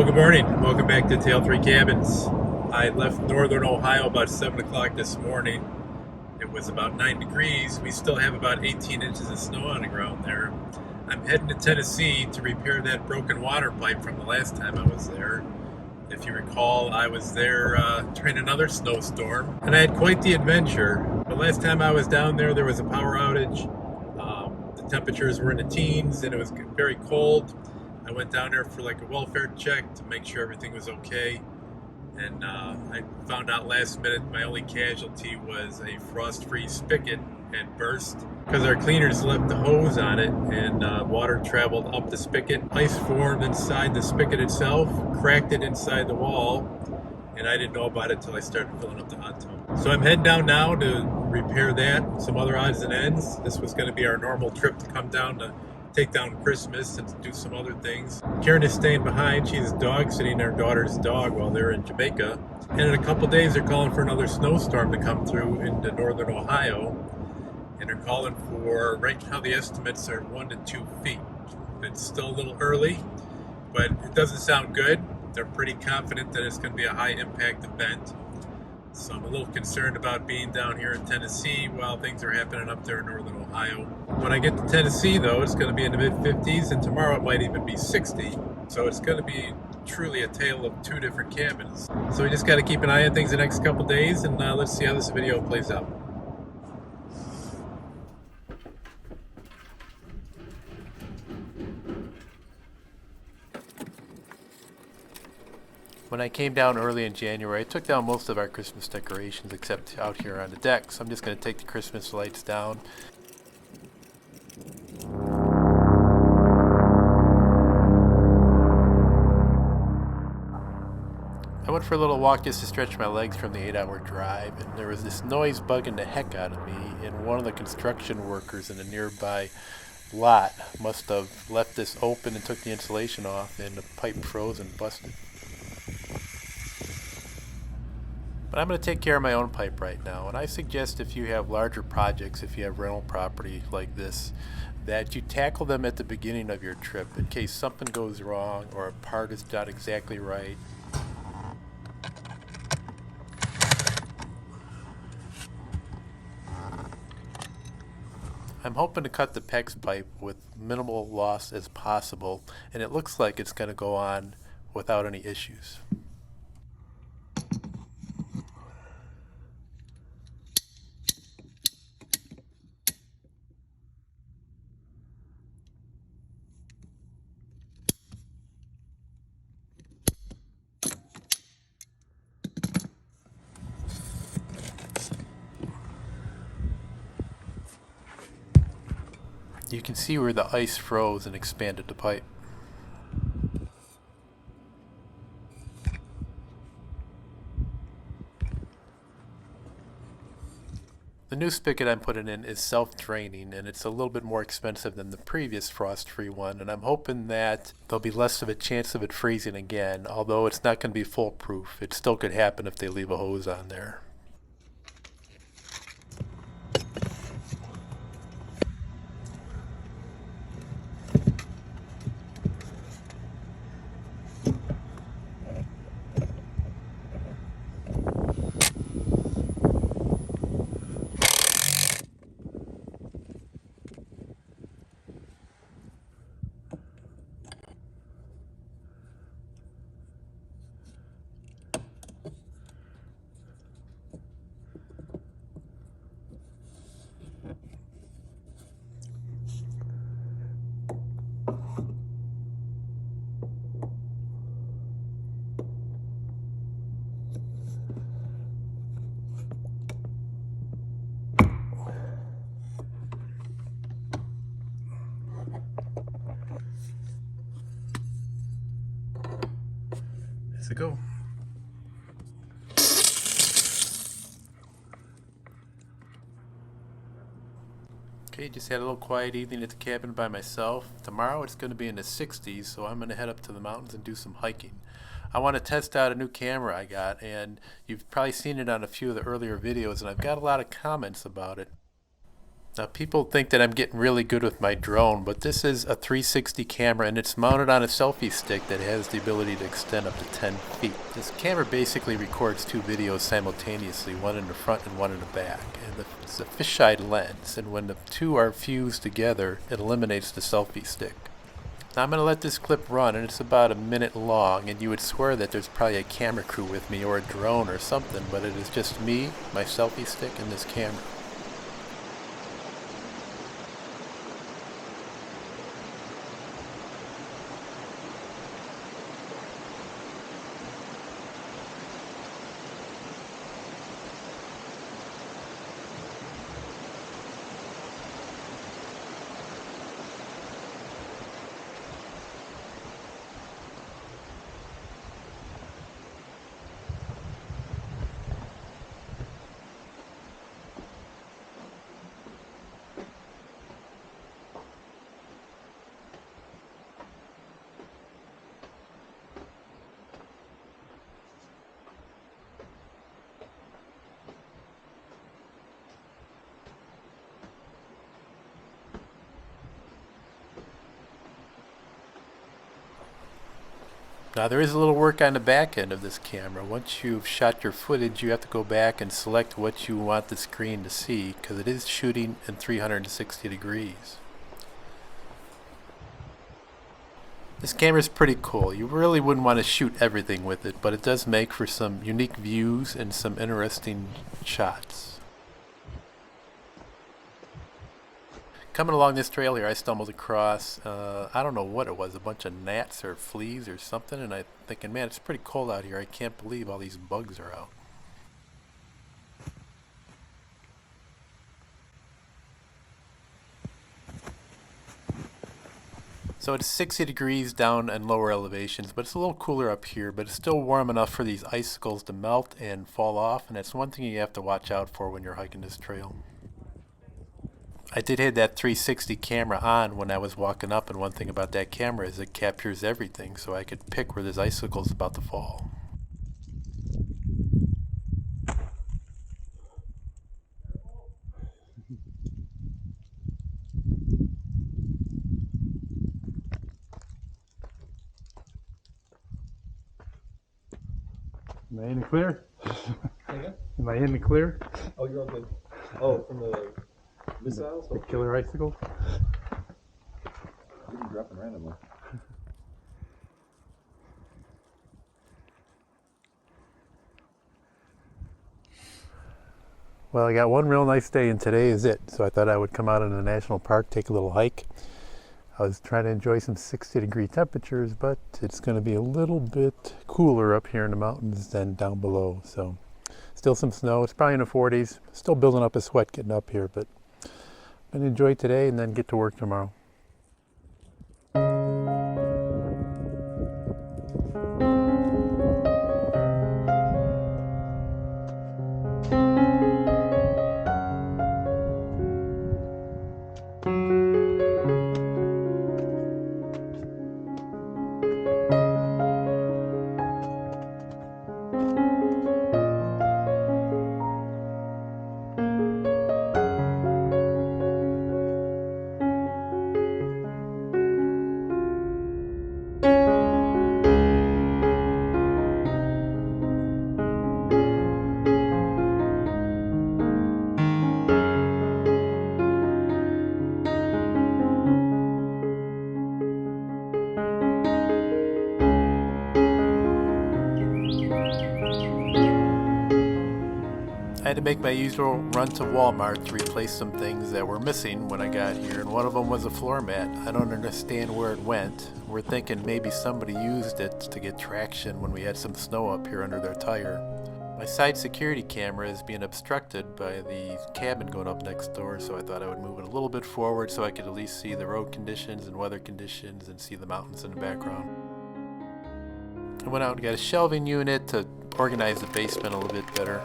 Well, good morning. Welcome back to Tale 3 Cabins. I left northern Ohio about 7 o'clock this morning. It was about 9 degrees. We still have about 18 inches of snow on the ground there. I'm heading to Tennessee to repair that broken water pipe from the last time I was there. If you recall, I was there during another snowstorm, and I had quite the adventure. The last time I was down there was a power outage. The temperatures were in the teens, and it was very cold. I went down there for like a welfare check to make sure everything was okay. And I found out last minute my only casualty was a frost-free spigot had burst because our cleaners left the hose on it, and water traveled up the spigot. Ice formed inside the spigot itself, cracked it inside the wall, and I didn't know about it until I started filling up the hot tub. So I'm heading down now to repair that, some other odds and ends. This was going to be our normal trip to come down to take down Christmas and do some other things. Karen is staying behind. She's dog sitting their daughter's dog while they're in Jamaica. And in a couple days, they're calling for another snowstorm to come through into northern Ohio. And they're calling for, right now the estimates are 1 to 2 feet. It's still a little early, but it doesn't sound good. They're pretty confident that it's going to be a high impact event. So I'm a little concerned about being down here in Tennessee while things are happening up there in northern Ohio. When I get to Tennessee, though, it's going to be in the mid-50s, and tomorrow it might even be 60. So it's going to be truly a tale of two different cabins. So we just got to keep an eye on things the next couple days, and let's see how this video plays out. When I came down early in January, I took down most of our Christmas decorations except out here on the deck. So I'm just going to take the Christmas lights down. I went for a little walk just to stretch my legs from the 8-hour drive, and there was this noise bugging the heck out of me, and one of the construction workers in a nearby lot must have left this open and took the insulation off, and the pipe froze and busted. But I'm going to take care of my own pipe right now, and I suggest if you have larger projects, if you have rental property like this, that you tackle them at the beginning of your trip in case something goes wrong or a part is not exactly right. I'm hoping to cut the PEX pipe with minimal loss as possible, and it looks like it's going to go on without any issues. You can see where the ice froze and expanded the pipe. The new spigot I'm putting in is self-draining, and it's a little bit more expensive than the previous frost-free one, and I'm hoping that there'll be less of a chance of it freezing again, although it's not going to be foolproof. It still could happen if they leave a hose on there. There we go. Okay, just had a little quiet evening at the cabin by myself. Tomorrow it's going to be in the 60s, so I'm going to head up to the mountains and do some hiking. I want to test out a new camera I got, and you've probably seen it on a few of the earlier videos, and I've got a lot of comments about it. Now people think that I'm getting really good with my drone, but this is a 360 camera and it's mounted on a selfie stick that has the ability to extend up to 10 feet. This camera basically records 2 videos simultaneously, one in the front and one in the back. And it's a fisheye lens, and when the 2 are fused together, it eliminates the selfie stick. Now I'm going to let this clip run, and it's about a minute long, and you would swear that there's probably a camera crew with me or a drone or something, but it is just me, my selfie stick, and this camera. Now there is a little work on the back end of this camera. Once you've shot your footage, you have to go back and select what you want the screen to see, because it is shooting in 360 degrees. This camera is pretty cool. You really wouldn't want to shoot everything with it, but it does make for some unique views and some interesting shots. Coming along this trail here, I stumbled across, I don't know what it was, a bunch of gnats or fleas or something, and I'm thinking, man, it's pretty cold out here. I can't believe all these bugs are out. So it's 60 degrees down in lower elevations, but it's a little cooler up here, but it's still warm enough for these icicles to melt and fall off, and that's one thing you have to watch out for when you're hiking this trail. I did have that 360 camera on when I was walking up, and one thing about that camera is it captures everything, so I could pick where this icicle is about to fall. Am I in the clear? Am I in the clear? Oh, you're all good. Oh, from the missiles? The killer icicles? You're dropping randomly. Well, I got one real nice day, and today is it. So I thought I would come out in the national park, take a little hike. I was trying to enjoy some 60-degree temperatures, but it's going to be a little bit cooler up here in the mountains than down below. So still some snow. It's probably in the 40s. Still building up a sweat getting up here, but I'm going to enjoy today and then get to work tomorrow. I had to make my usual run to Walmart to replace some things that were missing when I got here, and one of them was a floor mat. I don't understand where it went. We're thinking maybe somebody used it to get traction when we had some snow up here under their tire. My side security camera is being obstructed by the cabin going up next door, so I thought I would move it a little bit forward so I could at least see the road conditions and weather conditions and see the mountains in the background. I went out and got a shelving unit to organize the basement a little bit better.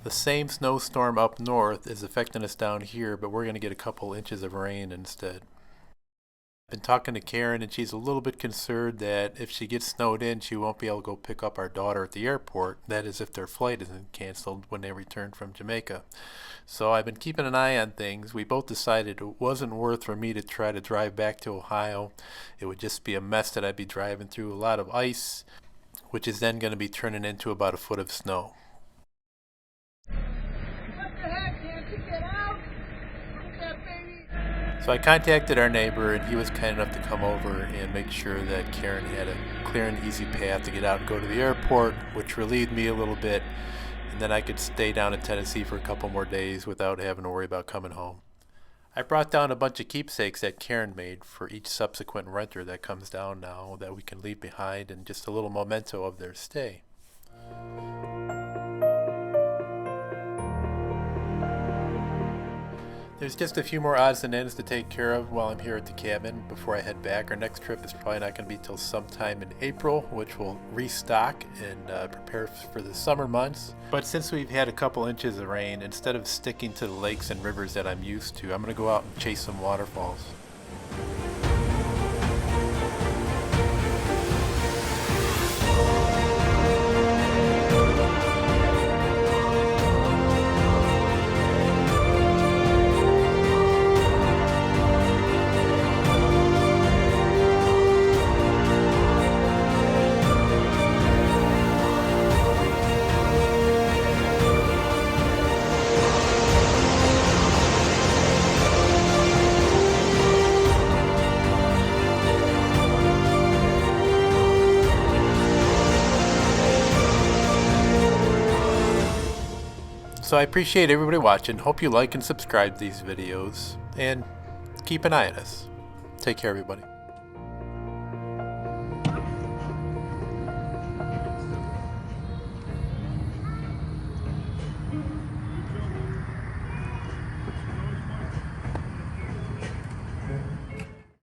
The same snowstorm up north is affecting us down here, but we're going to get a couple inches of rain instead. I've been talking to Karen, and she's a little bit concerned that if she gets snowed in, she won't be able to go pick up our daughter at the airport. That is, if their flight isn't canceled when they return from Jamaica. So I've been keeping an eye on things. We both decided it wasn't worth for me to try to drive back to Ohio. It would just be a mess that I'd be driving through a lot of ice, which is then going to be turning into about a foot of snow. So I contacted our neighbor, and he was kind enough to come over and make sure that Karen had a clear and easy path to get out and go to the airport, which relieved me a little bit, and then I could stay down in Tennessee for a couple more days without having to worry about coming home. I brought down a bunch of keepsakes that Karen made for each subsequent renter that comes down now that we can leave behind, and just a little memento of their stay. There's just a few more odds and ends to take care of while I'm here at the cabin before I head back. Our next trip is probably not going to be till sometime in April, which will restock and prepare for the summer months. But since we've had a couple inches of rain, instead of sticking to the lakes and rivers that I'm used to, I'm going to go out and chase some waterfalls. So I appreciate everybody watching. Hope you like and subscribe to these videos, and keep an eye on us. Take care, everybody.